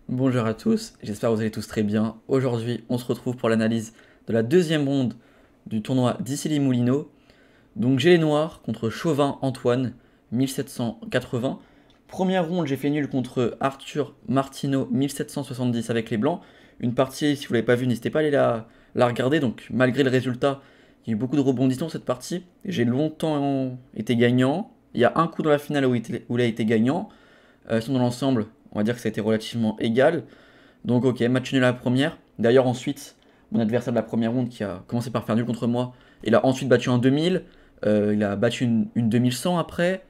Bonjour à tous, j'espère que vous allez tous très bien. Aujourd'hui, on se retrouve pour l'analyse de la deuxième ronde du tournoi d'Issy-les-Moulineaux. Donc j'ai les Noirs contre Chauvin Antoine, 1780. Première ronde, j'ai fait nul contre Arthur Martineau, 1770 avec les Blancs. Une partie, si vous ne l'avez pas vue, n'hésitez pas à aller la regarder. Donc malgré le résultat, il y a eu beaucoup de rebondissements cette partie. J'ai longtemps été gagnant. Il y a un coup dans la finale où il a été gagnant. Sinon dans l'ensemble, on va dire que ça a été relativement égal. Donc ok, match nul à la première. D'ailleurs ensuite, mon adversaire de la première ronde qui a commencé par faire nul contre moi, il a ensuite battu un 2000, il a battu une 2100 après.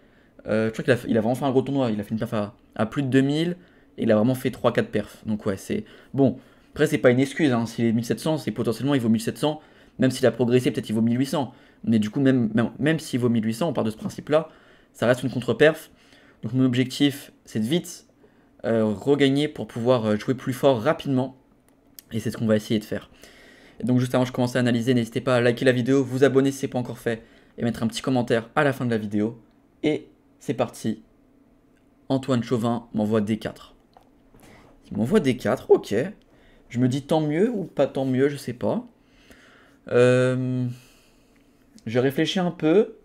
Je crois qu'il a vraiment fait un gros tournoi, il a fait une perf à plus de 2000, et il a vraiment fait 3-4 perfs. Donc ouais, c'est... Bon, après c'est pas une excuse, hein. S'il est 1700, c'est potentiellement il vaut 1700, même s'il a progressé, peut-être il vaut 1800. Mais du coup, même s'il vaut 1800, on part de ce principe-là, ça reste une contre-perf. Donc mon objectif, c'est de vite regagner pour pouvoir jouer plus fort rapidement. Et c'est ce qu'on va essayer de faire. Et donc juste avant que je commence à analyser, n'hésitez pas à liker la vidéo, vous abonner si ce n'est pas encore fait, et mettre un petit commentaire à la fin de la vidéo. Et c'est parti. Antoine Chauvin m'envoie D4. Il m'envoie D4, ok. Je me dis tant mieux ou pas tant mieux, je sais pas. Je réfléchis un peu.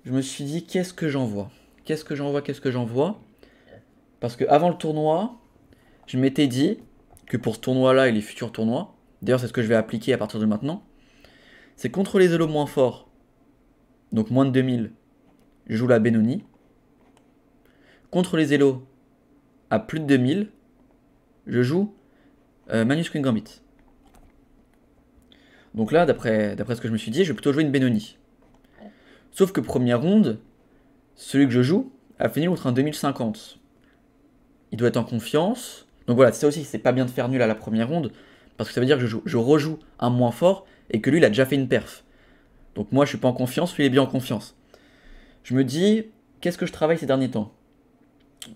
Je me suis dit qu'est-ce que j'envoie. Qu'est-ce que j'envoie. Parce que avant le tournoi, je m'étais dit que pour ce tournoi-là et les futurs tournois, d'ailleurs c'est ce que je vais appliquer à partir de maintenant, c'est contre les élos moins forts, donc moins de 2000, je joue la Benoni. Contre les élos à plus de 2000, je joue Manus Queen Gambit. Donc là, d'après ce que je me suis dit, je vais plutôt jouer une Benoni. Sauf que première ronde, celui que je joue a fini contre un 2050. Il doit être en confiance. Donc voilà, c'est ça aussi, c'est pas bien de faire nul à la première ronde, parce que ça veut dire que je rejoue un moins fort et que lui, il a déjà fait une perf. Donc moi, je suis pas en confiance, lui, il est bien en confiance. Je me dis, qu'est-ce que je travaille ces derniers temps?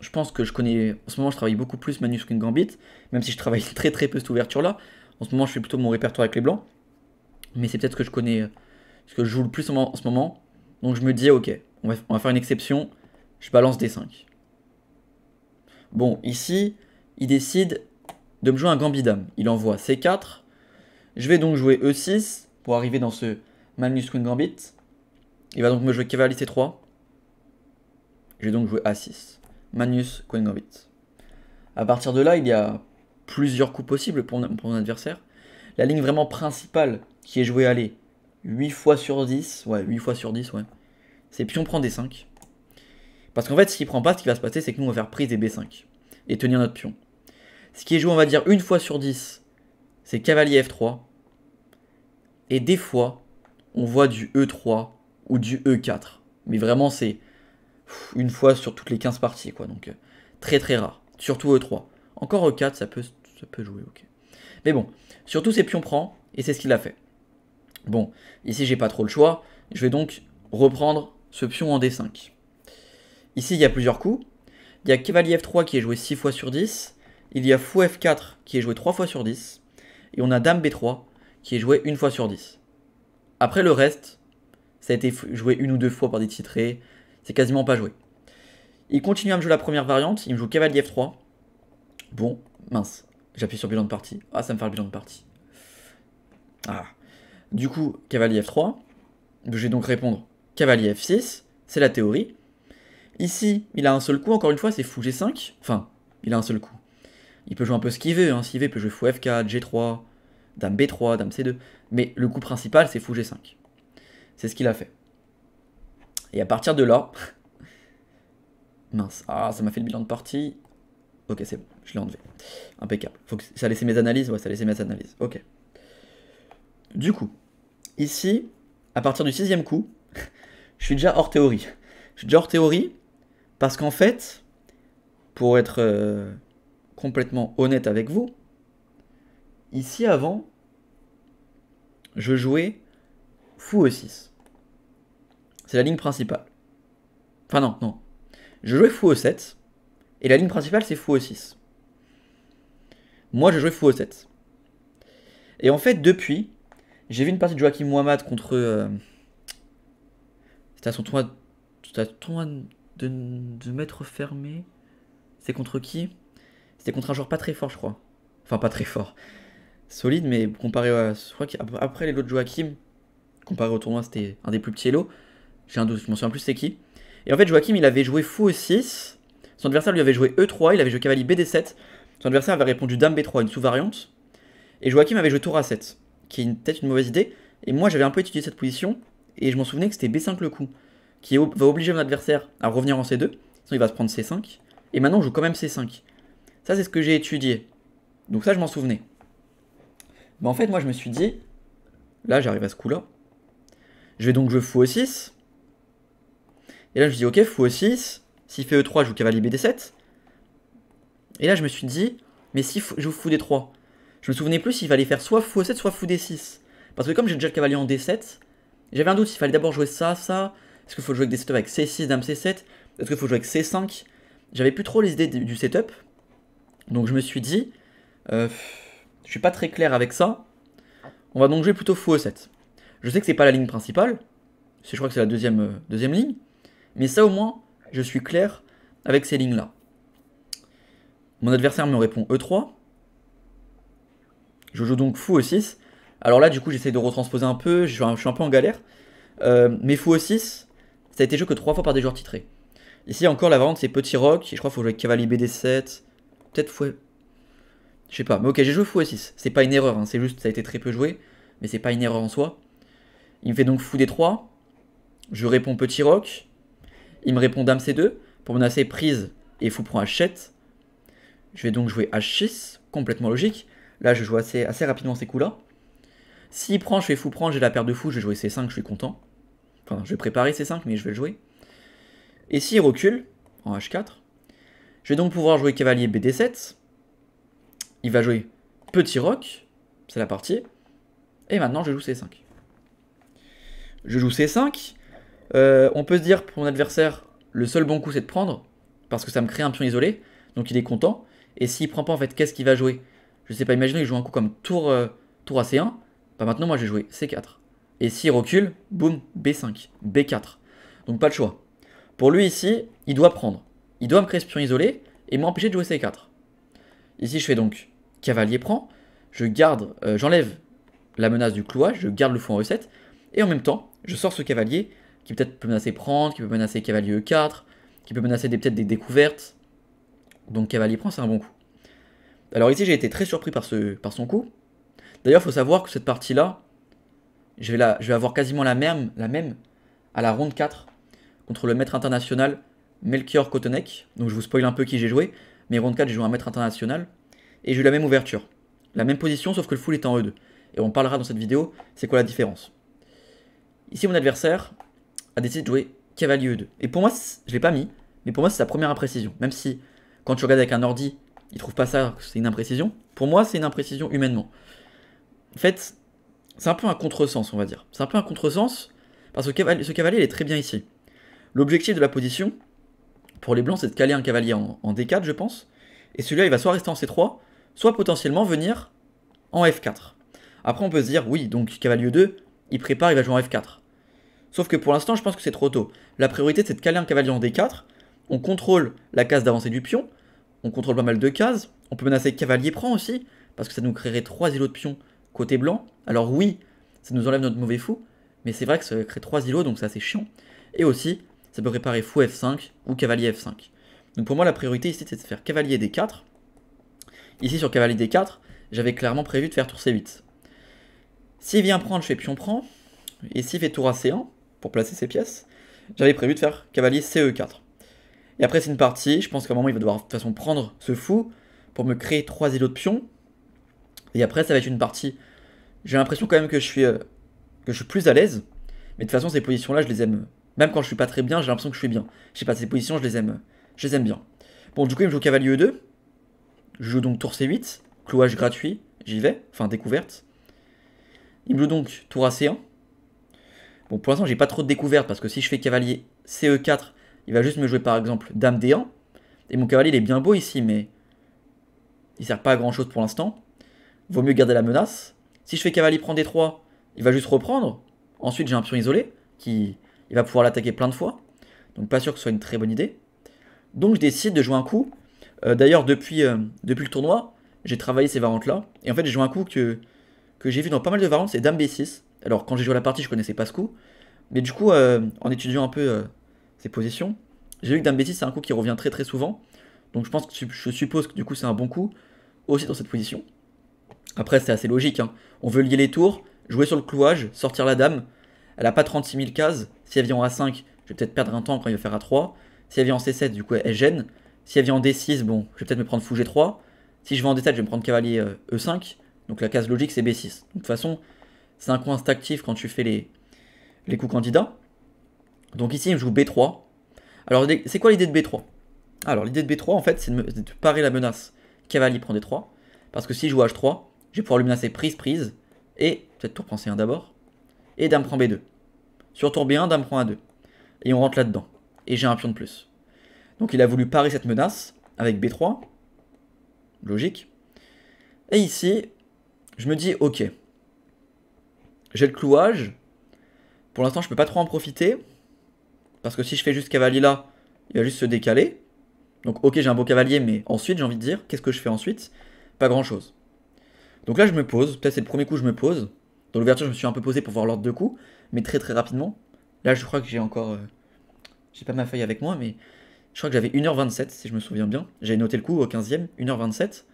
Je pense que je connais, en ce moment, je travaille beaucoup plus Manus Queen Gambit, même si je travaille très très peu cette ouverture-là. En ce moment, je fais plutôt mon répertoire avec les blancs, mais c'est peut-être ce que je connais, ce que je joue le plus en ce moment. Donc je me dis, ok, on va faire une exception, je balance des 5. Bon, ici, il décide de me jouer un Gambit Dame. Il envoie C4. Je vais donc jouer E6 pour arriver dans ce Manus Queen Gambit. Il va donc me jouer cavalier C3. Je vais donc jouer A6. Manus Queen Gambit. À partir de là, il y a plusieurs coups possibles pour mon adversaire. La ligne vraiment principale qui est jouée, allez, 8 fois sur 10. Ouais, 8 fois sur 10, ouais. C'est pion prend D5. Parce qu'en fait, s'il prend pas, ce qui va se passer, c'est que nous, on va faire prise et B5. Et tenir notre pion. Ce qui est joué, on va dire, une fois sur 10, c'est cavalier F3. Et des fois, on voit du E3 ou du E4. Mais vraiment, c'est une fois sur toutes les 15 parties, quoi. Donc, très très rare. Surtout E3. Encore E4, ça peut jouer, ok. Mais bon, surtout c'est pion prend, et c'est ce qu'il a fait. Bon, ici j'ai pas trop le choix, je vais donc reprendre ce pion en D5. Ici il y a plusieurs coups, il y a cavalier F3 qui est joué 6 fois sur 10, il y a fou F4 qui est joué 3 fois sur 10, et on a dame B3 qui est joué 1 fois sur 10. Après le reste, ça a été joué une ou deux fois par des titrés, c'est quasiment pas joué. Il continue à me jouer la première variante, il me joue cavalier F3. Bon, mince, j'appuie sur bilan de partie. Ah, ça me fait le bilan de partie. Ah. Du coup, cavalier F3. Je vais donc répondre cavalier F6. C'est la théorie. Ici, il a un seul coup. Encore une fois, c'est fou G5. Enfin, il a un seul coup. Il peut jouer un peu ce qu'il veut. Hein. S'il veut, il peut jouer fou F4, G3, dame B3, dame C2. Mais le coup principal, c'est fou G5. C'est ce qu'il a fait. Et à partir de là... Mince. Ah, ça m'a fait le bilan de partie. Ok, c'est bon. Je l'ai enlevé. Impeccable. Ça a laissé mes analyses. Ouais, ça a laissé mes analyses. Ok. Du coup, ici, à partir du sixième coup, je suis déjà hors théorie. Je suis déjà hors théorie parce qu'en fait, pour être complètement honnête avec vous, ici avant, je jouais fou E6. C'est la ligne principale. Enfin non, non. Je jouais fou E7 et la ligne principale c'est fou E6. Moi je jouais fou E7. Et en fait depuis, j'ai vu une partie de Joachim Muhammad contre... c'était à son tournoi... C'était à son tournoi de maître fermé. C'est contre qui? C'était contre un joueur pas très fort, je crois. Enfin, pas très fort. Solide, mais comparé à... Je crois qu'après les lots de Joachim, comparé au tournoi, c'était un des plus petits lots. J'ai un doute, je m'en souviens plus c'est qui. Et en fait, Joachim, il avait joué fou E6. Son adversaire lui avait joué E3, il avait joué cavalier BD7. Son adversaire avait répondu Dame B3, une sous-variante. Et Joachim avait joué tour A7, qui est peut-être une mauvaise idée. Et moi, j'avais un peu étudié cette position, et je m'en souvenais que c'était B5 le coup, qui va obliger mon adversaire à revenir en C2, sinon il va se prendre C5. Et maintenant, on joue quand même C5. Ça, c'est ce que j'ai étudié. Donc ça, je m'en souvenais. Mais en fait, moi, je me suis dit, là, j'arrive à ce coup-là. Je vais donc jouer fou E6. Et là, je me dis, ok, fou E6. S'il fait E3, je joue cavalier BD7. Et là, je me suis dit, mais si je joue fou D3, je me souvenais plus s'il fallait faire soit fou E7, soit fou D6. Parce que comme j'ai déjà le cavalier en D7, j'avais un doute s'il fallait d'abord jouer ça, ça. Est-ce qu'il faut jouer avec des setups avec C6, Dame C7? Est-ce qu'il faut jouer avec C5? J'avais plus trop les idées du setup. Donc je me suis dit, je suis pas très clair avec ça. On va donc jouer plutôt fou E7. Je sais que c'est pas la ligne principale. Je crois que c'est la deuxième ligne. Mais ça au moins, je suis clair avec ces lignes-là. Mon adversaire me répond E3. Je joue donc fou E6. Alors là, du coup, j'essaie de retransposer un peu. Je suis un peu en galère. Mais fou E6, ça a été joué que 3 fois par des joueurs titrés. Ici, encore, la variante, c'est petit roc. Et je crois qu'il faut jouer cavalier BD7. Peut-être fou... Je sais pas. Mais ok, j'ai joué fou E6. C'est pas une erreur. Hein. C'est juste, ça a été très peu joué. Mais c'est pas une erreur en soi. Il me fait donc fou D3. Je réponds petit roc. Il me répond Dame C2. Pour menacer prise et fou prend H7. Je vais donc jouer H6. Complètement logique. Là, je joue assez rapidement ces coups-là. S'il prend, je fais fou prendre, j'ai la paire de fou, je vais jouer C5, je suis content. Enfin, je vais préparer C5, mais je vais le jouer. Et s'il recule, en H4, je vais donc pouvoir jouer cavalier BD7. Il va jouer petit roc, c'est la partie. Et maintenant, je joue C5. Je joue C5. On peut se dire, pour mon adversaire, le seul bon coup, c'est de prendre, parce que ça me crée un pion isolé, donc il est content. Et s'il prend pas, en fait, qu'est-ce qu'il va jouer? Je sais pas, imaginez qu'il joue un coup comme tour à C1. Bah maintenant, moi, j'ai joué C4. Et s'il recule, boum, B5, B4. Donc pas le choix. Pour lui, ici, il doit prendre. Il doit me créer ce pion isolé et m'empêcher de jouer C4. Ici, je fais donc cavalier prend. Je garde, j'enlève la menace du clouage, je garde le fou en E7. Et en même temps, je sors ce cavalier qui peut-être peut menacer prendre, qui peut menacer cavalier E4, qui peut menacer peut-être des découvertes. Donc cavalier prend, c'est un bon coup. Alors ici, j'ai été très surpris par son coup. D'ailleurs, il faut savoir que cette partie-là, je vais avoir quasiment la même à la ronde 4 contre le maître international Melchior Kotonek. Donc je vous spoil un peu qui j'ai joué. Mais ronde 4, j'ai joué un maître international. Et j'ai eu la même ouverture. La même position, sauf que le full est en E2. Et on parlera dans cette vidéo, c'est quoi la différence. Ici, mon adversaire a décidé de jouer cavalier E2. Et pour moi, je ne l'ai pas mis, mais pour moi, c'est sa première imprécision. Même si, quand tu regardes avec un ordi, il trouve pas ça, c'est une imprécision. Pour moi, c'est une imprécision humainement. En fait, c'est un peu un contresens, on va dire. C'est un peu un contresens, parce que ce cavalier, il est très bien ici. L'objectif de la position, pour les blancs, c'est de caler un cavalier en D4, je pense. Et celui-là, il va soit rester en C3, soit potentiellement venir en F4. Après, on peut se dire, oui, donc cavalier 2, il prépare, il va jouer en F4. Sauf que pour l'instant, je pense que c'est trop tôt. La priorité, c'est de caler un cavalier en D4. On contrôle la case d'avancée du pion. On contrôle pas mal de cases. On peut menacer cavalier prend aussi, parce que ça nous créerait 3 îlots de pion côté blanc. Alors oui, ça nous enlève notre mauvais fou, mais c'est vrai que ça crée 3 îlots, donc c'est assez chiant. Et aussi, ça peut préparer fou F5 ou cavalier F5. Donc pour moi, la priorité ici, c'est de faire cavalier D4. Ici, sur cavalier D4, j'avais clairement prévu de faire tour C8. S'il vient prendre, je fais pion prend. Et s'il fait tour à C1, pour placer ses pièces, j'avais prévu de faire cavalier CE4. Et après, c'est une partie, je pense qu'à un moment, il va devoir de toute façon prendre ce fou pour me créer 3 îlots de pion. Et après, ça va être une partie. J'ai l'impression quand même que je suis plus à l'aise. Mais de toute façon, ces positions-là, je les aime. Même quand je suis pas très bien, j'ai l'impression que je suis bien. Je sais pas, ces positions, je les aime bien. Bon, du coup, il me joue cavalier E2. Je joue donc tour C8. Clouage gratuit. J'y vais. Enfin, découverte. Il me joue donc tour à C1. Bon, pour l'instant, j'ai pas trop de découverte parce que si je fais cavalier CE4, il va juste me jouer par exemple dame D1. Et mon cavalier, il est bien beau ici, mais il sert pas à grand chose pour l'instant. Vaut mieux garder la menace. Si je fais cavalier prend D3, il va juste reprendre. Ensuite, j'ai un pion isolé qui il va pouvoir l'attaquer plein de fois. Donc, pas sûr que ce soit une très bonne idée. Donc, je décide de jouer un coup D'ailleurs, depuis le tournoi, j'ai travaillé ces variantes-là. Et en fait, j'ai joué un coup que j'ai vu dans pas mal de variantes, c'est Dame B6. Alors, quand j'ai joué à la partie, je connaissais pas ce coup. Mais du coup, en étudiant un peu ses positions, j'ai vu que Dame B6, c'est un coup qui revient très très souvent. Donc, je suppose que du coup, c'est un bon coup, aussi dans cette position. Après, c'est assez logique, hein. On veut lier les tours, jouer sur le clouage, sortir la dame. Elle a pas 36 000 cases. Si elle vient en A5, je vais peut-être perdre un temps quand il va faire A3. Si elle vient en C7, du coup, elle gêne. Si elle vient en D6, bon, je vais peut-être me prendre fou G3. Si je vais en D7, je vais me prendre cavalier E5. Donc la case logique, c'est B6. Donc, de toute façon, c'est un coup instinctif quand tu fais les coups candidats. Donc ici, il me joue B3. Alors, c'est quoi l'idée de B3? Alors, l'idée de B3, en fait, c'est de parer la menace cavalier prend D3. Parce que si je joue H3, je vais pouvoir lui menacer prise. Et, peut-être tour prend C1 d'abord. Et dame prend B2. Sur tour B1, dame prend A2. Et on rentre là-dedans. Et j'ai un pion de plus. Donc il a voulu parer cette menace avec B3. Logique. Et ici, je me dis, ok. J'ai le clouage. Pour l'instant, je peux pas trop en profiter. Parce que si je fais juste cavalier là, il va juste se décaler. Donc ok, j'ai un beau cavalier, mais ensuite, j'ai envie de dire, qu'est-ce que je fais ensuite? Pas grand-chose. Donc là, je me pose. Peut-être c'est le premier coup, je me pose. Dans l'ouverture, je me suis un peu posé pour voir l'ordre de coup. Mais très très rapidement. Là, je crois que j'ai encore... j'ai pas ma feuille avec moi, mais je crois que j'avais 1h27, si je me souviens bien. J'avais noté le coup au 15e, 1h27.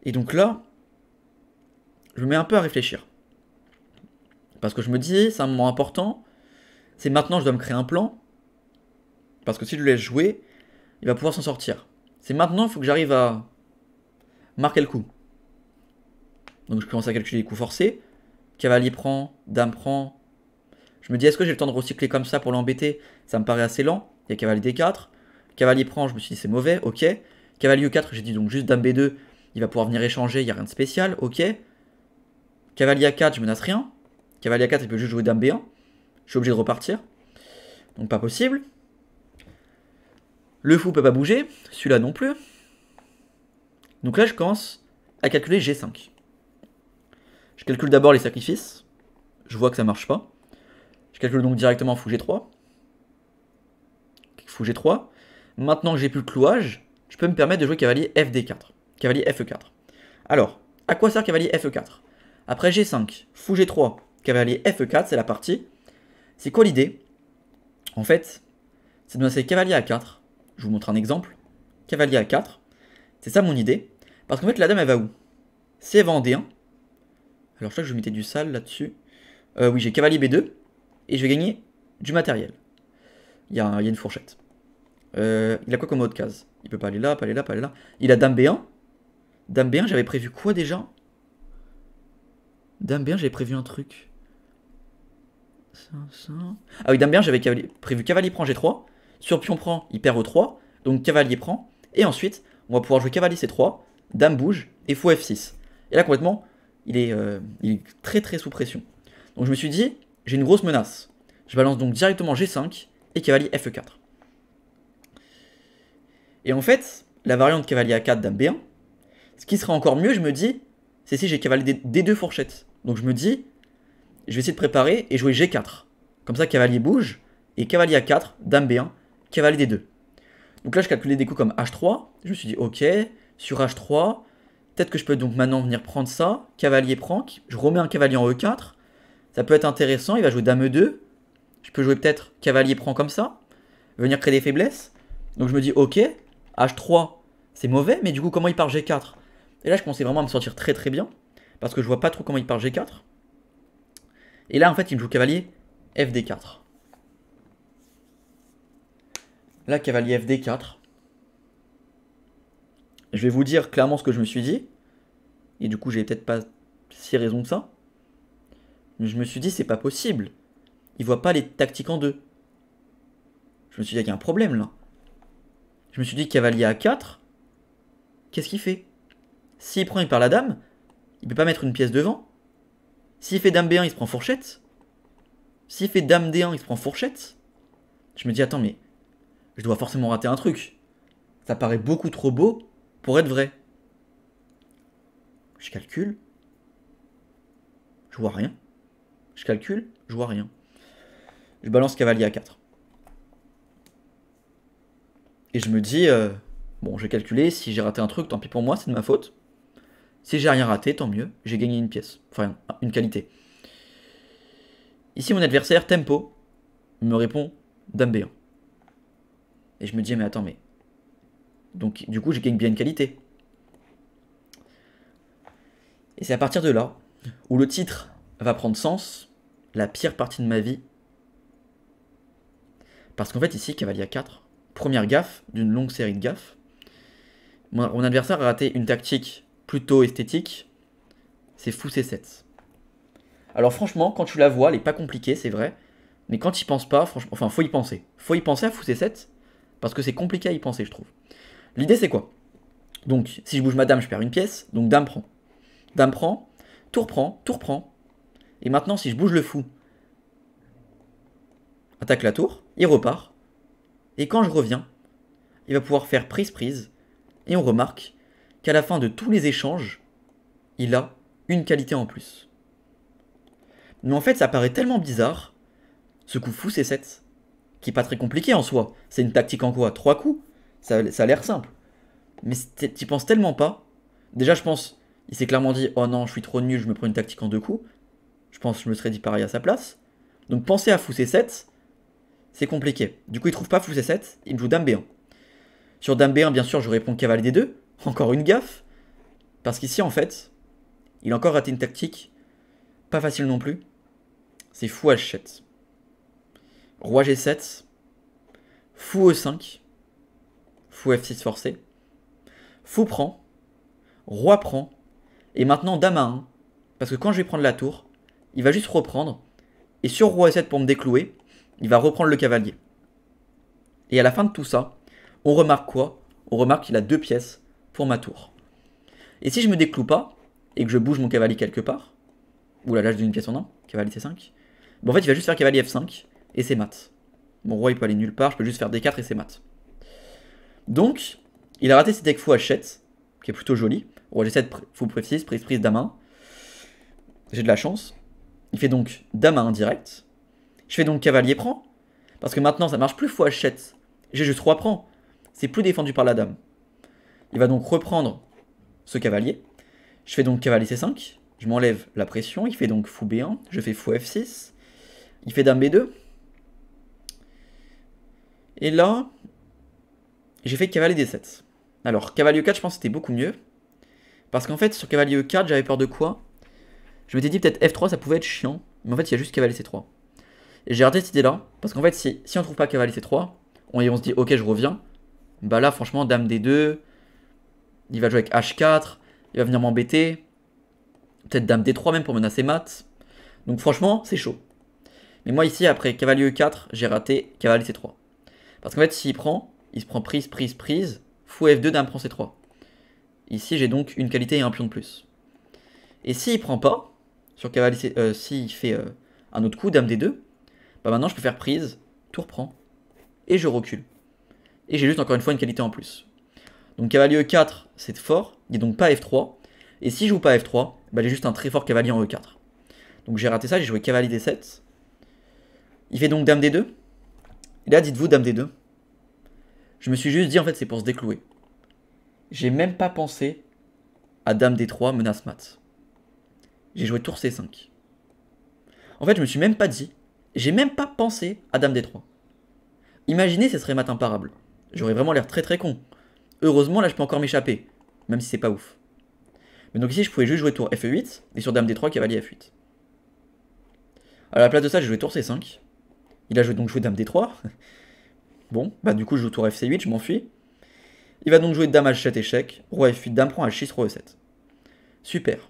Et donc là, je me mets un peu à réfléchir. Parce que je me dis, c'est un moment important. C'est maintenant que je dois me créer un plan. Parce que si je le laisse jouer, il va pouvoir s'en sortir. C'est maintenant qu'il faut que j'arrive à marquer le coup. Donc je commence à calculer les coups forcés. Cavalier prend, dame prend. Je me dis, est-ce que j'ai le temps de recycler comme ça pour l'embêter? Ça me paraît assez lent. Il y a cavalier D4. Cavalier prend, je me suis dit, c'est mauvais, ok. Cavalier E4, j'ai dit donc juste dame B2. Il va pouvoir venir échanger, il n'y a rien de spécial, ok. Cavalier A4, je menace rien. Cavalier A4, il peut juste jouer dame B1. Je suis obligé de repartir. Donc pas possible. Le fou peut pas bouger, celui-là non plus. Donc là, je commence à calculer G5. Je calcule d'abord les sacrifices. Je vois que ça marche pas. Je calcule donc directement fou G3. Fou G3. Maintenant que j'ai plus le clouage, je peux me permettre de jouer cavalier FD4. Cavalier FE4. Alors, à quoi sert cavalier FE4? Après G5, fou G3, cavalier FE4, c'est la partie. C'est quoi l'idée? En fait, c'est de menacer cavalier A4. Je vous montre un exemple. Cavalier A4. C'est ça mon idée. Parce qu'en fait, la dame, elle va où? Si elle va en D1. Alors, je crois que je mettais du sale là-dessus. Oui, j'ai cavalier B2. Et je vais gagner du matériel. Il y a une fourchette. Il a quoi comme autre case? Il peut pas aller là, pas aller là, pas aller là. Il a dame B1. Dame B1, j'avais prévu quoi déjà? Dame B1, j'avais prévu un truc. Ça. Ah oui, dame B1, j'avais prévu cavalier prend G3. Sur pion prend, il perd E3. Donc cavalier prend. Et ensuite, on va pouvoir jouer cavalier C3. Dame bouge. Et fou F6. Et là, complètement, il est très très sous pression. Donc je me suis dit, j'ai une grosse menace. Je balance donc directement G5 et cavalier FE4. Et en fait, la variante cavalier A4, dame B1, ce qui serait encore mieux, je me dis, c'est si j'ai cavalier D2 fourchette. Donc je me dis, je vais essayer de préparer et jouer G4. Comme ça, cavalier bouge, et cavalier A4, dame B1, cavalier D2. Donc là, je calculais des coups comme H3. Je me suis dit, ok, sur H3, peut-être que je peux donc maintenant venir prendre ça. Cavalier prend, je remets un cavalier en E4. Ça peut être intéressant, il va jouer dame E2. Je peux jouer peut-être cavalier prend comme ça, venir créer des faiblesses. Donc je me dis, ok, H3, c'est mauvais, mais du coup, comment il part G4? Et là, je commençais vraiment à me sentir très très bien, parce que je vois pas trop comment il part G4. Et là, en fait, il me joue cavalier FD4. Là, cavalier FD4. Je vais vous dire clairement ce que je me suis dit. Et du coup, j'ai peut-être pas si raison que ça. Mais je me suis dit, c'est pas possible. Il voit pas les tactiques en deux. Je me suis dit qu'il y a un problème là. Je me suis dit, cavalier A4, qu'est-ce qu'il fait? S'il prend, il perd la dame. Il peut pas mettre une pièce devant. S'il fait dame B1, il se prend fourchette. S'il fait dame D1, il se prend fourchette. Je me dis, attends, mais je dois forcément rater un truc. Ça paraît beaucoup trop beau pour être vrai. Je calcule. Je vois rien. Je calcule. Je vois rien. Je balance cavalier A4. Et je me dis, Bon, j'ai calculé, si j'ai raté un truc, tant pis pour moi, c'est de ma faute. Si j'ai rien raté, tant mieux, j'ai gagné une pièce. Enfin, une qualité. Ici, mon adversaire, Tempo, me répond Dame B1. Et je me dis, mais attends, mais... Donc, du coup, j'ai gagné bien une qualité. Et c'est à partir de là, où le titre va prendre sens, la pire partie de ma vie. Parce qu'en fait, ici, cavalier A4, première gaffe d'une longue série de gaffes. Mon adversaire a raté une tactique plutôt esthétique, c'est fou C7. Alors franchement, quand tu la vois, elle est pas compliquée, c'est vrai. Mais quand tu y penses pas, franchement, enfin, faut y penser. Faut y penser à fou C7, parce que c'est compliqué à y penser, je trouve. L'idée, c'est quoi? Donc, si je bouge ma dame, je perds une pièce, donc dame prend. Dame prend, tour prend, tour prend. Et maintenant, si je bouge le fou, attaque la tour, il repart. Et quand je reviens, il va pouvoir faire prise-prise. Et on remarque qu'à la fin de tous les échanges, il a une qualité en plus. Mais en fait, ça paraît tellement bizarre, ce coup fou C7, qui est pas très compliqué en soi. C'est une tactique en quoi? 3 coups? Ça a l'air simple. Mais t'y penses tellement pas. Déjà, je pense, il s'est clairement dit, oh non, je suis trop nul, je me prends une tactique en 2 coups. Je pense que je me serais dit pareil à sa place. Donc penser à fou C7, c'est compliqué. Du coup, il trouve pas fou C7, il me joue dame B1. Sur dame B1, bien sûr, je réponds cavalier D2. Encore une gaffe. Parce qu'ici, en fait, il a encore raté une tactique. Pas facile non plus. C'est fou H7. Roi G7. Fou E5. Fou F6 forcé. Fou prend. Roi prend. Et maintenant, dame A1. Parce que quand je vais prendre la tour, il va juste reprendre. Et sur roi E7 pour me déclouer, il va reprendre le cavalier. Et à la fin de tout ça, on remarque quoi? On remarque qu'il a 2 pièces pour ma tour. Et si je me décloue pas, et que je bouge mon cavalier quelque part, oula là je donne une pièce en 1, cavalier C5, bon en fait il va juste faire cavalier F5, et c'est mat. Mon roi il peut aller nulle part, je peux juste faire D4 et c'est mat. Donc, il a raté cette deck fou H7, qui est plutôt joli. Roi G7, fou F6, prise dame 1. J'ai de la chance. Il fait donc dame 1 direct. Je fais donc cavalier prend, parce que maintenant ça marche plus fou H7. J'ai juste roi prend. C'est plus défendu par la dame. Il va donc reprendre ce cavalier. Je fais donc cavalier C5. Je m'enlève la pression. Il fait donc fou B1. Je fais fou F6. Il fait dame B2. Et là, j'ai fait cavalier D7. Alors, cavalier E4, je pense que c'était beaucoup mieux. Parce qu'en fait, sur cavalier E4, j'avais peur de quoi? Je m'étais dit peut-être F3, ça pouvait être chiant. Mais en fait, il y a juste cavalier C3. Et j'ai raté cette idée-là. Parce qu'en fait, si on trouve pas cavalier C3, on se dit, ok, je reviens. Bah là, franchement, dame D2. Il va jouer avec H4. Il va venir m'embêter. Peut-être dame D3 même pour menacer mat. Donc franchement, c'est chaud. Mais moi ici, après cavalier E4, j'ai raté cavalier C3. Parce qu'en fait, s'il prend, il se prend prise. Fou F2, dame prend C3. Ici, j'ai donc une qualité et un pion de plus. Et s'il prend pas, sur cavalier C, s'il fait un autre coup, dame D2, bah maintenant je peux faire prise, tour prend, et je recule. Et j'ai juste encore une fois une qualité en plus. Donc cavalier E4, c'est fort, il n'est donc pas F3. Et si je joue pas F3, bah j'ai juste un très fort cavalier en E4. Donc j'ai raté ça, j'ai joué cavalier D7. Il fait donc dame D2. Et là, dites-vous dame D2. Je me suis juste dit, en fait, c'est pour se déclouer. J'ai même pas pensé à dame D3, menace mat. J'ai joué tour C5. En fait, je me suis même pas dit, j'ai même pas pensé à dame D3. Imaginez, ce serait mat imparable. J'aurais vraiment l'air très con. Heureusement, là, je peux encore m'échapper, même si c'est pas ouf. Mais donc ici, je pouvais juste jouer tour Fe8, et sur dame D3, cavalier F8. À la place de ça, j'ai joué tour C5. Il a donc joué dame D3. Bon, bah du coup, je joue tour FC8, je m'enfuis. Il va donc jouer dame H7 échec, roi F8, dame prend H6, roi E7. Super.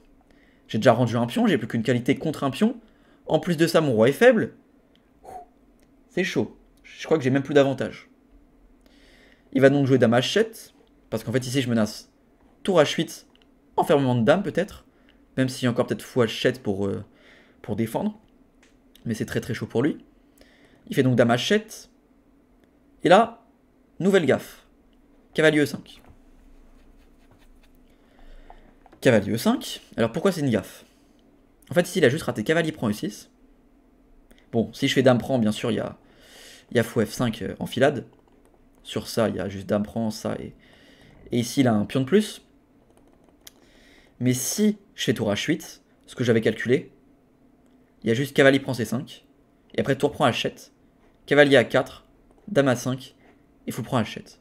J'ai déjà rendu un pion, j'ai plus qu'une qualité contre un pion. En plus de ça, mon roi est faible. C'est chaud. Je crois que j'ai même plus d'avantage. Il va donc jouer dame H7, parce qu'en fait ici je menace tour H8, enfermement de dame peut-être, même s'il y a encore peut-être fou H7 pour défendre. Mais c'est très chaud pour lui. Il fait donc dame H7. Et là, nouvelle gaffe. Cavalier E5. Cavalier E5. Alors pourquoi c'est une gaffe? En fait ici il a juste raté cavalier prend E6. Bon, si je fais dame prend, bien sûr il y a fou F5 enfilade. Sur ça, il y a juste dame prend, ça Et ici, il a un pion de plus. Mais si je fais tour H8, ce que j'avais calculé, il y a juste cavalier prend C5. Et après, tour prend H7. Cavalier A4. Dame A5. Et fou prend H7.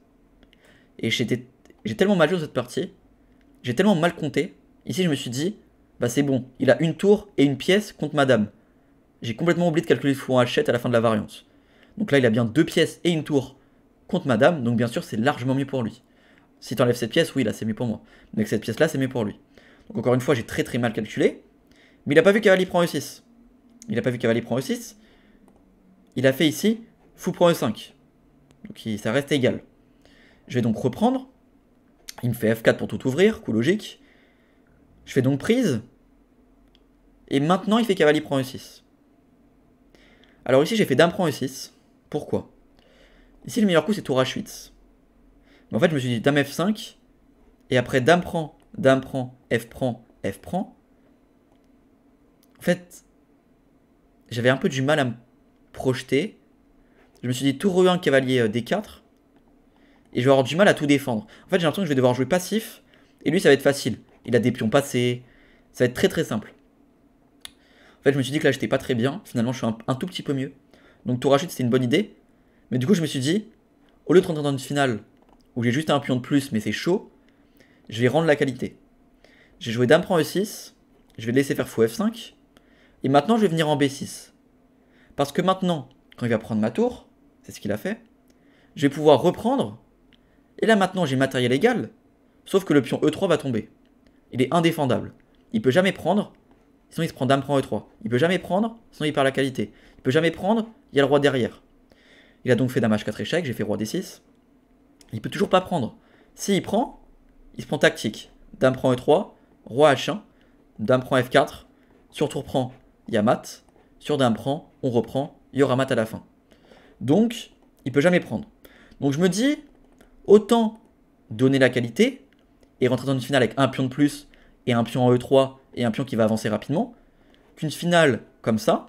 Et j'ai tellement mal joué dans cette partie. J'ai tellement mal compté. Ici, je me suis dit, bah c'est bon. Il a une tour et une pièce contre ma dame. J'ai complètement oublié de calculer le fou en H7 à la fin de la variante. Donc là, il a bien 2 pièces et une tour contre ma dame. Donc bien sûr, c'est largement mieux pour lui. Si tu enlèves cette pièce, oui, là, c'est mieux pour moi. Mais avec cette pièce-là, c'est mieux pour lui. Donc encore une fois, j'ai très mal calculé. Mais il n'a pas vu cavalier prend E6. Il n'a pas vu cavalier prend E6. Il a fait ici fou prend E5. Donc ça reste égal. Je vais donc reprendre. Il me fait F4 pour tout ouvrir, coup logique. Je fais donc prise. Et maintenant, il fait cavalier prend E6. Alors ici, j'ai fait dame prend E6. Pourquoi? Ici, le meilleur coup, c'est tour H8. Mais en fait, je me suis dit dame F5. Et après, dame prend, F prend, F prend. En fait, j'avais un peu du mal à me projeter. Je me suis dit tour E1, cavalier D4. Et je vais avoir du mal à tout défendre. En fait, j'ai l'impression que je vais devoir jouer passif. Et lui, ça va être facile. Il a des pions passés. Ça va être très simple. En fait, je me suis dit que là, j'étais pas très bien. Finalement, je suis un tout petit peu mieux. Donc, tour H8, c'était une bonne idée. Mais du coup, je me suis dit, au lieu de rentrer dans une finale où j'ai juste un pion de plus, mais c'est chaud, je vais rendre la qualité. J'ai joué dame prend E6. Je vais le laisser faire fou F5. Et maintenant, je vais venir en B6. Parce que maintenant, quand il va prendre ma tour, c'est ce qu'il a fait, je vais pouvoir reprendre. Et là, maintenant, j'ai matériel égal. Sauf que le pion E3 va tomber. Il est indéfendable. Il peut jamais prendre, sinon il se prend dame prend E3. Il peut jamais prendre, sinon il perd la qualité. Il peut jamais prendre, il y a le roi derrière. Il a donc fait dame H4 échec, j'ai fait roi D6. Il peut toujours pas prendre. S'il prend, il se prend tactique. Dame prend E3, roi H1, dame prend F4, sur tour prend, il y a mat, sur dame prend, on reprend, il y aura mat à la fin. Donc, il peut jamais prendre. Donc je me dis, autant donner la qualité et rentrer dans une finale avec un pion de plus et un pion en E3 et un pion qui va avancer rapidement, qu'une finale comme ça,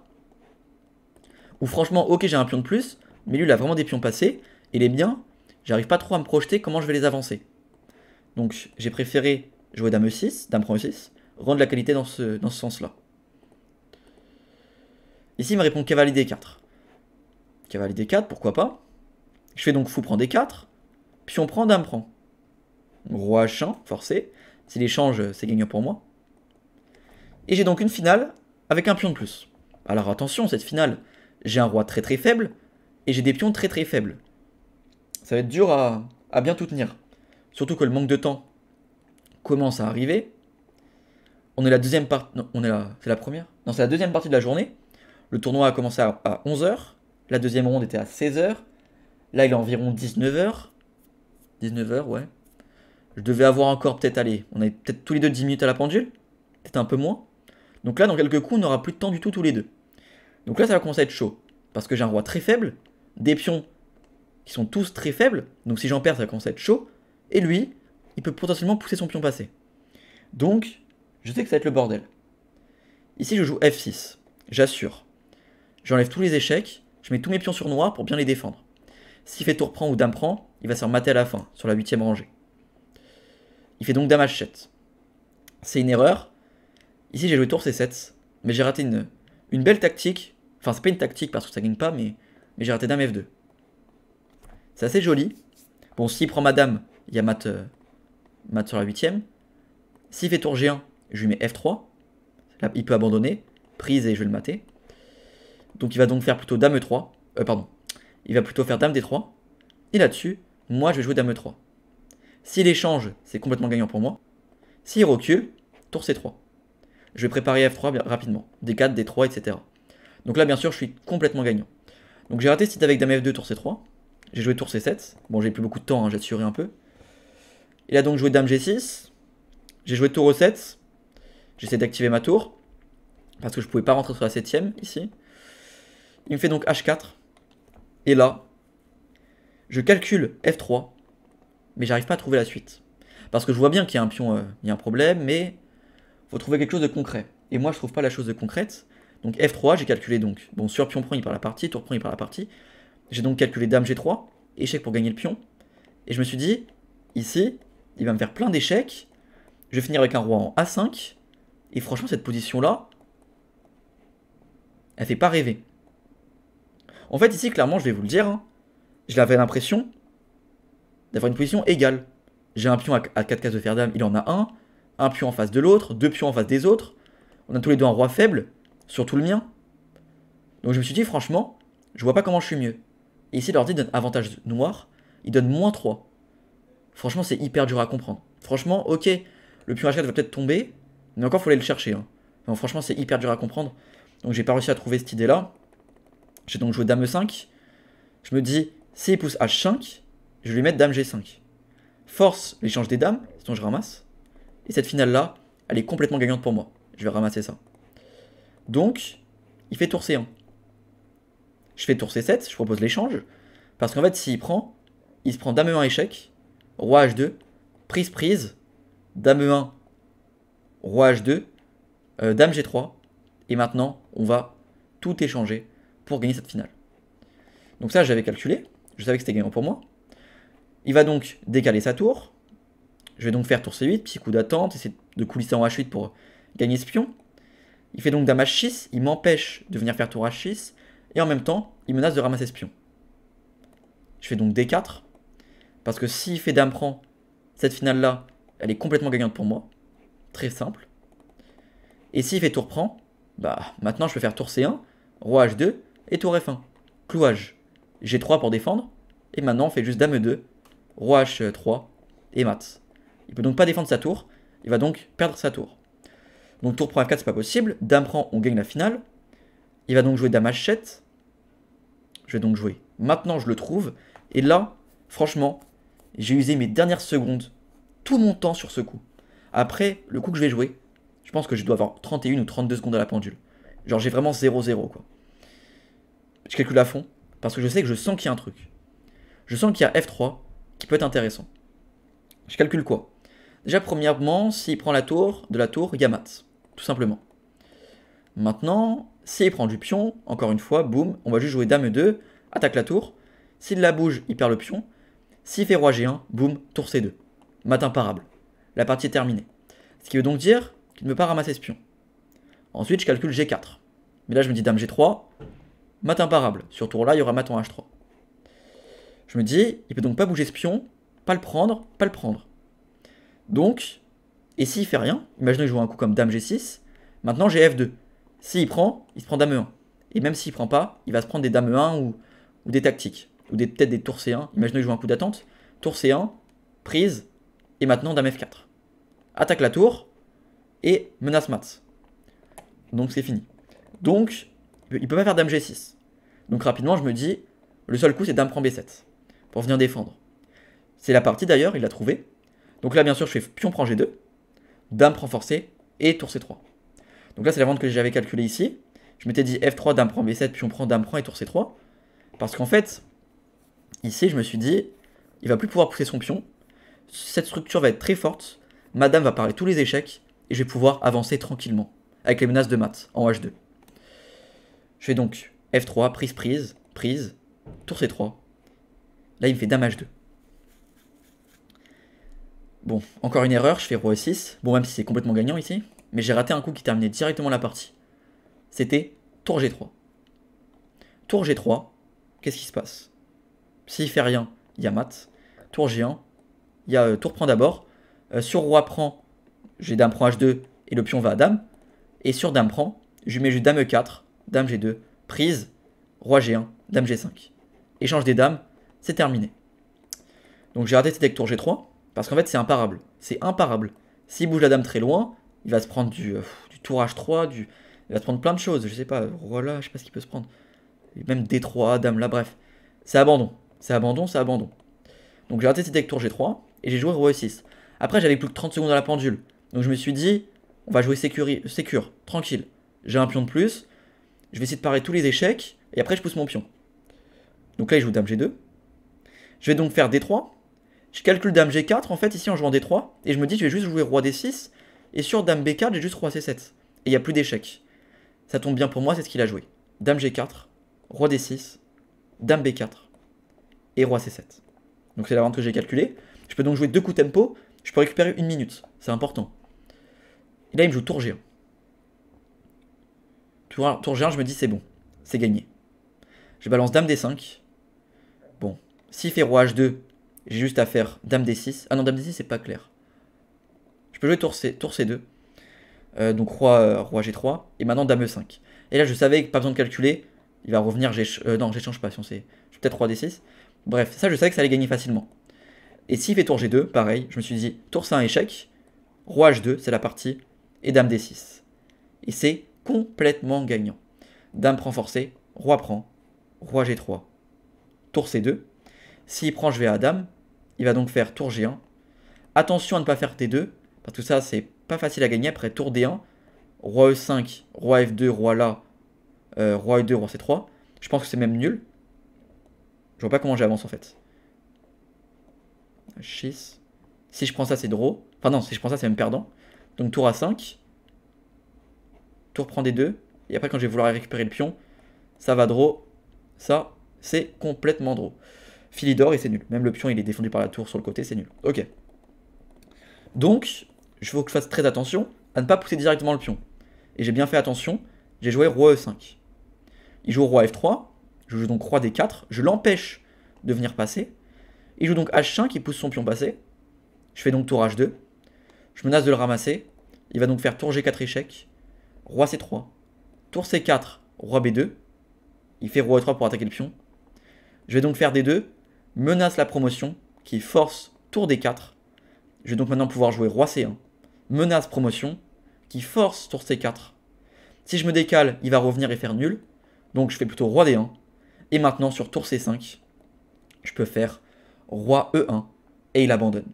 où franchement, ok, j'ai un pion de plus, mais lui, il a vraiment des pions passés, et les biens, j'arrive pas trop à me projeter comment je vais les avancer. Donc, j'ai préféré jouer dame E6, dame prend E6, rendre la qualité dans ce sens-là. Ici, il me répond cavalier D4. Cavalier D4, pourquoi pas. Je fais donc fou prend D4, pion prend, dame prend. Roi H1, forcé. S'il échange, c'est gagnant pour moi. Et j'ai donc une finale avec un pion de plus. Alors attention, cette finale, j'ai un roi très faible, et j'ai des pions très faibles. Ça va être dur à bien tout tenir. Surtout que le manque de temps commence à arriver. On est la deuxième partie. Non, c'est la première. Non, c'est la deuxième partie de la journée. Le tournoi a commencé à 11h. La deuxième ronde était à 16h. Là, il est environ 19h. 19h, ouais. Je devais avoir encore peut-être, allez, on avait peut-être tous les deux 10 minutes à la pendule. Peut-être un peu moins. Donc là, dans quelques coups, on n'aura plus de temps du tout tous les deux. Donc là, ça va commencer à être chaud. Parce que j'ai un roi très faible. Des pions qui sont tous très faibles. Donc si j'en perds, ça va commencer à être chaud. Et lui, il peut potentiellement pousser son pion passé. Donc, je sais que ça va être le bordel. Ici, je joue F6. J'assure. J'enlève tous les échecs. Je mets tous mes pions sur noir pour bien les défendre. S'il fait tour prend ou dame prend, il va se faire mater à la fin, sur la 8ème rangée. Il fait donc dame H7. C'est une erreur. Ici, j'ai joué tour C7. Mais j'ai raté une belle tactique. Enfin, c'est pas une tactique parce que ça gagne pas, mais j'ai raté dame F2. C'est assez joli. Bon, s'il prend ma dame, il y a mat sur la 8ème. S'il fait tour G1, je lui mets F3. Là, il peut abandonner. Prise et je vais le mater. Donc il va donc faire plutôt dame E3. Pardon. Il va plutôt faire dame D3. Et là-dessus, moi je vais jouer dame E3. S'il échange, c'est complètement gagnant pour moi. S'il recule, tour C3. Je vais préparer F3 rapidement. D4, D3, etc. Donc là, bien sûr, je suis complètement gagnant. Donc j'ai raté ce titre avec dame F2, tour C3. J'ai joué tour C7. Bon, j'ai plus beaucoup de temps, hein, j'ai assuré un peu. Il a donc joué dame G6. J'ai joué tour E7. J'essaie d'activer ma tour. Parce que je ne pouvais pas rentrer sur la 7ème, ici. Il me fait donc H4. Et là, je calcule F3. Mais j'arrive pas à trouver la suite. Parce que je vois bien qu'il y a un pion, il y a un problème, mais il faut trouver quelque chose de concret. Et moi, je trouve pas la chose de concrète. Donc F3, j'ai calculé donc. Bon, sur pion prend, il part la partie. Tour prend, il part la partie. J'ai donc calculé dame G3. Échec pour gagner le pion. Et je me suis dit, ici, il va me faire plein d'échecs. Je vais finir avec un roi en A5. Et franchement, cette position-là, elle fait pas rêver. En fait, ici, clairement, je vais vous le dire, hein, j'avais l'impression d'avoir une position égale. J'ai un pion à 4 cases de fer dame, il en a un pion en face de l'autre, 2 pions en face des autres. On a tous les deux un roi faible, surtout le mien. Donc je me suis dit, franchement, je vois pas comment je suis mieux. Et ici, l'ordi donne avantage noir, il donne -3. Franchement, c'est hyper dur à comprendre. Franchement, ok, le pion H4 va peut-être tomber, mais encore, il faut aller le chercher. Hein. Donc, franchement, c'est hyper dur à comprendre. Donc j'ai pas réussi à trouver cette idée-là. J'ai donc joué dame E5. Je me dis, s'il pousse H5, je vais lui mettre dame G5. Force l'échange des dames, sinon je ramasse. Et cette finale-là, elle est complètement gagnante pour moi. Je vais ramasser ça. Donc, il fait tour C1. Je fais tour C7, je propose l'échange. Parce qu'en fait, s'il prend, il se prend dame E1 échec, roi H2, prise, dame E1, roi H2, dame G3. Et maintenant, on va tout échanger pour gagner cette finale. Donc ça, j'avais calculé. Je savais que c'était gagnant pour moi. Il va donc décaler sa tour. Je vais donc faire tour C8, petit coup d'attente, essayer de coulisser en H8 pour gagner ce pion. Il fait donc dame H6, il m'empêche de venir faire tour H6, et en même temps, il menace de ramasser ce pion. Je fais donc D4, parce que s'il fait dame prend, cette finale-là, elle est complètement gagnante pour moi. Très simple. Et s'il fait tour prend, bah maintenant je peux faire tour C1, roi H2 et tour F1. Clouage. G3 pour défendre, et maintenant on fait juste dame E2, roi H3 et mat. Il peut donc pas défendre sa tour, il va donc perdre sa tour. Donc tour prend F4 c'est pas possible, dame prend on gagne la finale. Il va donc jouer dame H7. Je vais donc jouer. Maintenant je le trouve, et là, franchement, j'ai usé mes dernières secondes, tout mon temps sur ce coup. Après, le coup que je vais jouer, je pense que je dois avoir 31 ou 32 secondes à la pendule. Genre j'ai vraiment 0-0 quoi. Je calcule à fond, parce que je sais que je sens qu'il y a un truc. Je sens qu'il y a F3 qui peut être intéressant. Je calcule quoi? Déjà, premièrement, s'il prend la tour, de la tour, il y a mat. Tout simplement. Maintenant, s'il prend du pion, encore une fois, boum, on va juste jouer dame E2, attaque la tour. S'il la bouge, il perd le pion. S'il fait roi G1, boum, tour C2. Mat imparable. La partie est terminée. Ce qui veut donc dire qu'il ne peut pas ramasser ce pion. Ensuite, je calcule G4. Mais là, je me dis dame G3, mat imparable. Sur tour là, il y aura mat en H3. Je me dis, il peut donc pas bouger ce pion, pas le prendre, pas le prendre. Donc, et s'il fait rien, imaginez que je joue un coup comme dame G6, maintenant j'ai F2. S'il prend, il se prend dame E1. Et même s'il prend pas, il va se prendre des dames E1 ou des tactiques. Ou peut-être des tours C1. Imaginez que je joue un coup d'attente. Tour C1, prise, et maintenant dame F4. Attaque la tour, et menace mat. Donc c'est fini. Donc, il peut pas faire dame G6. Donc rapidement, je me dis, le seul coup c'est dame prend B7. Pour venir défendre. C'est la partie d'ailleurs, il l'a trouvé. Donc là, bien sûr, je fais pion prend G2, dame prend forcé, et tour C3. Donc là, c'est la vente que j'avais calculée ici. Je m'étais dit F3, dame prend B7, pion prend, dame prend, et tour C3. Parce qu'en fait, ici, je me suis dit, il va plus pouvoir pousser son pion. Cette structure va être très forte. Ma dame va parler tous les échecs, et je vais pouvoir avancer tranquillement, avec les menaces de mat, en H2. Je fais donc F3, prise, tour C3. Là, il me fait dame H2. Bon, encore une erreur, je fais roi E6. Bon, même si c'est complètement gagnant ici. Mais j'ai raté un coup qui terminait directement la partie. C'était tour G3. Tour G3, qu'est-ce qui se passe? S'il fait rien, il y a mat. Tour G1, il y a tour prend d'abord. Sur roi prend, j'ai dame prend H2 et le pion va à dame. Et sur dame prend, je lui mets juste dame E4, dame G2, prise, roi G1, dame G5. Échange des dames, c'est terminé. Donc j'ai raté cette deck tour G3. Parce qu'en fait, c'est imparable. C'est imparable. S'il bouge la dame très loin, il va se prendre du tour H3, il va se prendre plein de choses. Je sais pas, voilà, je sais pas ce qu'il peut se prendre. Et même D3, dame là, bref. C'est abandon. C'est abandon, c'est abandon. Donc j'ai raté cette deck tour G3 et j'ai joué roi E6. Après, j'avais plus que 30 secondes à la pendule. Donc je me suis dit, on va jouer sécure, tranquille. J'ai un pion de plus. Je vais essayer de parer tous les échecs et après, je pousse mon pion. Donc là, il joue dame G2. Je vais donc faire D3. Je calcule dame G4 en fait ici en jouant D3 et je me dis je vais juste jouer roi D6 et sur dame B4 j'ai juste roi C7 et il n'y a plus d'échec. Ça tombe bien pour moi, c'est ce qu'il a joué. Dame G4, roi D6, dame B4 et roi C7. Donc c'est la vente que j'ai calculée. Je peux donc jouer deux coups tempo Je peux récupérer une minute, c'est important. Et là, il me joue tour G1. Tour G1, je me dis c'est bon, c'est gagné. Je balance dame D5. Bon, s'il fait roi H2, j'ai juste à faire dame D6. Ah non, dame D6, c'est pas clair. Je peux jouer tour C2. Donc roi G3. Et maintenant dame E5. Et là, je savais que pas besoin de calculer. Il va revenir. Non, j'échange pas. Si on sait. Peut-être roi D6. Bref, ça, je savais que ça allait gagner facilement. Et s'il fait tour G2, pareil, je me suis dit tour C1 échec. Roi H2, c'est la partie. Et dame D6. Et c'est complètement gagnant. Dame prend forcé. Roi prend. Roi G3. Tour C2. S'il prend, je vais à dame. Il va donc faire tour G1. Attention à ne pas faire T2. Parce que ça, c'est pas facile à gagner. Après tour D1. Roi E5. Roi F2. Roi là. Roi E2. Roi C3. Je pense que c'est même nul. Je vois pas comment j'avance en fait. H6. Si je prends ça, c'est draw. Enfin non, si je prends ça, c'est même perdant. Donc tour A5. Tour prend D2. Et après, quand je vais vouloir récupérer le pion, ça va draw. Ça, c'est complètement draw. Philidor et c'est nul. Même le pion, il est défendu par la tour sur le côté, c'est nul. Ok. Donc, il faut que je fasse très attention à ne pas pousser directement le pion. Et j'ai bien fait attention. J'ai joué roi E5. Il joue roi F3. Je joue donc roi D4. Je l'empêche de venir passer. Il joue donc H5, il pousse son pion passer. Je fais donc tour H2. Je menace de le ramasser. Il va donc faire tour G4 échec. Roi C3. Tour C4, roi B2. Il fait roi E3 pour attaquer le pion. Je vais donc faire D2. Menace la promotion, qui force tour D4. Je vais donc maintenant pouvoir jouer roi C1. Menace promotion, qui force tour C4. Si je me décale, il va revenir et faire nul. Donc je fais plutôt roi D1. Et maintenant sur tour C5, je peux faire roi E1. Et il abandonne.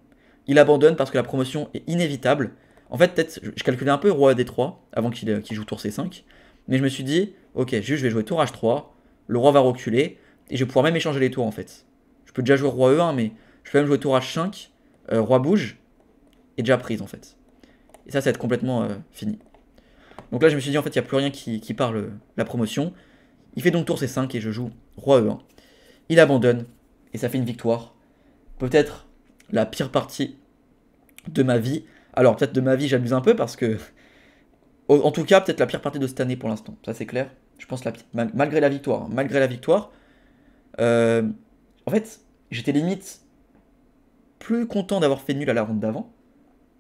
Il abandonne parce que la promotion est inévitable. En fait, peut-être, je calculais un peu roi D3 avant qu'il joue tour C5. Mais je me suis dit, ok, juste je vais jouer tour H3. Le roi va reculer. Et je vais pouvoir même échanger les tours en fait. Je peux déjà jouer roi E1, mais je peux même jouer tour H5. Roi bouge. Et déjà prise en fait. Et ça va être complètement fini. Donc là, je me suis dit, en fait, il n'y a plus rien qui parle la promotion. Il fait donc tour C5 et je joue roi E1. Il abandonne. Et ça fait une victoire. Peut-être la pire partie de ma vie. Alors, peut-être de ma vie, j'abuse un peu parce que... En tout cas, peut-être la pire partie de cette année pour l'instant. Ça, c'est clair. Je pense malgré la victoire. Hein, malgré la victoire. En fait, j'étais limite plus content d'avoir fait nul à la ronde d'avant.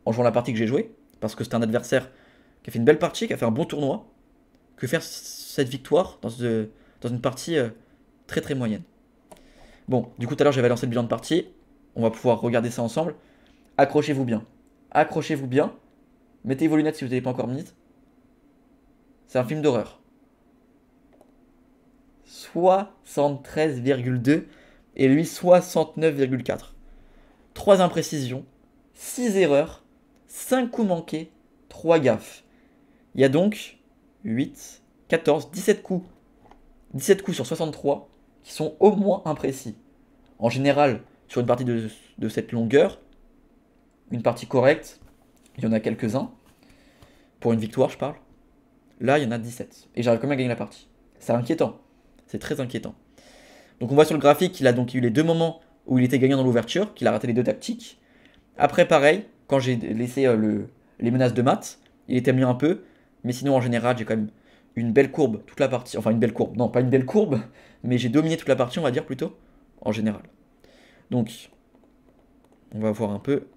En jouant la partie que j'ai jouée. Parce que c'était un adversaire qui a fait une belle partie, qui a fait un bon tournoi. Que faire cette victoire dans une partie très très moyenne. Bon, du coup, tout à l'heure, j'avais lancé le bilan de partie. On va pouvoir regarder ça ensemble. Accrochez-vous bien. Accrochez-vous bien. Mettez vos lunettes si vous n'avez pas encore mis. C'est un film d'horreur. 73,2 et lui 69,4. 3 imprécisions, 6 erreurs, 5 coups manqués, 3 gaffes. Il y a donc 8, 14, 17 coups. 17 coups sur 63 qui sont au moins imprécis. En général, sur une partie de cette longueur, une partie correcte, il y en a quelques-uns. Pour une victoire, je parle. Là, il y en a 17. Et j'arrive quand même à gagner la partie. C'est inquiétant. C'est très inquiétant. Donc on voit sur le graphique qu'il a donc eu les deux moments où il était gagnant dans l'ouverture, qu'il a raté les deux tactiques. Après, pareil, quand j'ai laissé les menaces de maths, il était mieux un peu. Mais sinon, en général, j'ai quand même une belle courbe toute la partie. Enfin, une belle courbe. Non, pas une belle courbe, mais j'ai dominé toute la partie, on va dire plutôt, en général. Donc, on va voir un peu.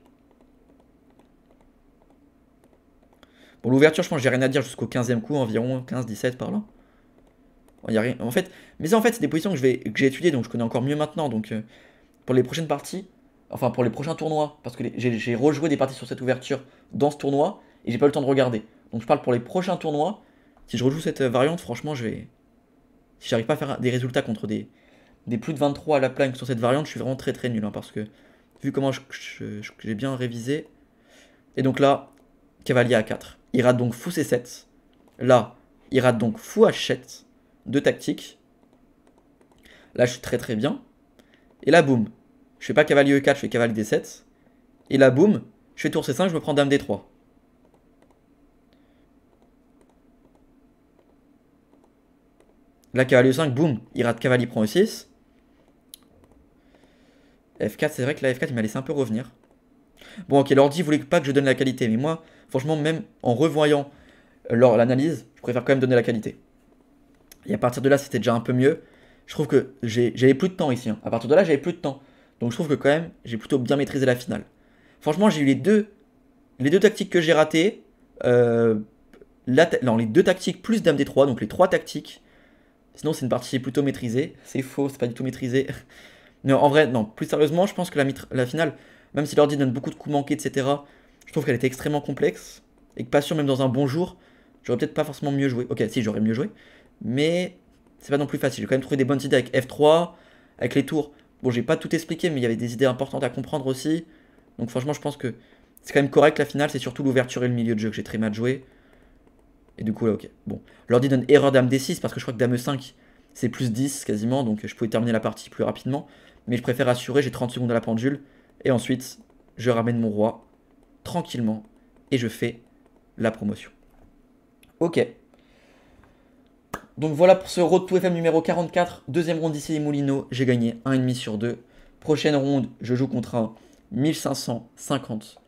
Bon, l'ouverture, je pense que j'ai rien à dire jusqu'au 15e coup, environ 15-17 par là. Il y a rien. En fait, mais ça, en fait, c'est des positions que j'ai étudiées, donc je connais encore mieux maintenant. Donc, pour les prochaines parties, enfin pour les prochains tournois, parce que j'ai rejoué des parties sur cette ouverture dans ce tournoi, et j'ai pas eu le temps de regarder. Donc, je parle pour les prochains tournois. Si je rejoue cette variante, franchement, si j'arrive pas à faire des résultats contre des plus de 23 à la plank sur cette variante, je suis vraiment très très nul. Hein, parce que, vu comment j'ai bien révisé. Et donc là, cavalier A4. Il rate donc fou C7. Là, il rate donc fou H7. Deux tactiques. Là, je suis très très bien. Et là, boum. Je fais pas cavalier E4, je fais cavalier D7. Et là, boum. Je fais tour C5, je me prends dame D3. Là, cavalier E5, boum. Il rate cavalier prend E6. F4, c'est vrai que la F4, il m'a laissé un peu revenir. Bon, ok, l'ordi voulait pas que je donne la qualité, mais moi, franchement, même en revoyant l'analyse, je préfère quand même donner la qualité. Et à partir de là, c'était déjà un peu mieux. Je trouve que j'avais plus de temps ici, hein. À partir de là, j'avais plus de temps. Donc je trouve que quand même, j'ai plutôt bien maîtrisé la finale. Franchement, j'ai eu les deux tactiques que j'ai ratées. Non, les deux tactiques plus Dame D3, donc les trois tactiques. Sinon, c'est une partie plutôt maîtrisée. C'est faux, c'est pas du tout maîtrisé. Non, en vrai, non, plus sérieusement, je pense que la finale, même si l'ordi donne beaucoup de coups manqués, etc., je trouve qu'elle était extrêmement complexe. Et que pas sûr, même dans un bon jour, j'aurais peut-être pas forcément mieux joué. Ok, si, j'aurais mieux joué. Mais c'est pas non plus facile. J'ai quand même trouvé des bonnes idées avec F3, avec les tours. Bon, j'ai pas tout expliqué, mais il y avait des idées importantes à comprendre aussi. Donc franchement, je pense que c'est quand même correct la finale. C'est surtout l'ouverture et le milieu de jeu que j'ai très mal joué. Et du coup, là, ok. Bon, l'ordi donne erreur Dame D6 parce que je crois que Dame E5, c'est plus 10 quasiment. Donc je pouvais terminer la partie plus rapidement. Mais je préfère assurer, j'ai 30 secondes à la pendule. Et ensuite, je ramène mon roi tranquillement. Et je fais la promotion. Ok. Donc voilà pour ce Road to FM numéro 44. Deuxième ronde ici les Moulineaux. J'ai gagné 1,5 sur 2. Prochaine ronde, je joue contre un 1550.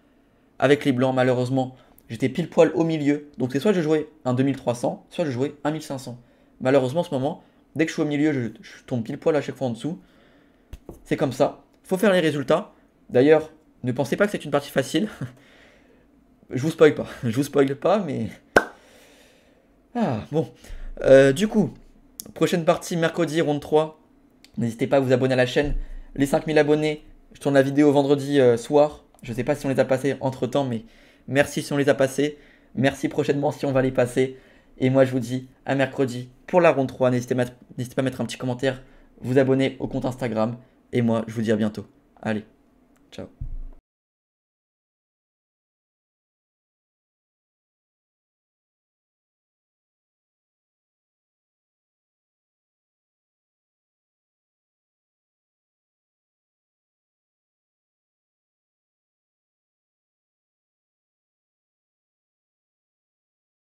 Avec les blancs, malheureusement, j'étais pile poil au milieu. Donc c'est soit je jouais un 2300, soit je jouais un 1500. Malheureusement, en ce moment, dès que je suis au milieu, je tombe pile poil à chaque fois en dessous. C'est comme ça. Faut faire les résultats. D'ailleurs, ne pensez pas que c'est une partie facile. Je vous spoil pas. Je vous spoil pas, mais... Ah, bon. Du coup, prochaine partie, mercredi, ronde 3. N'hésitez pas à vous abonner à la chaîne. Les 5000 abonnés, je tourne la vidéo vendredi soir. Je sais pas si on les a passés entre temps, mais merci si on les a passés. Merci prochainement si on va les passer. Et moi, je vous dis à mercredi pour la ronde 3. N'hésitez pas à mettre un petit commentaire, vous abonner au compte Instagram. Et moi, je vous dis à bientôt. Allez, ciao.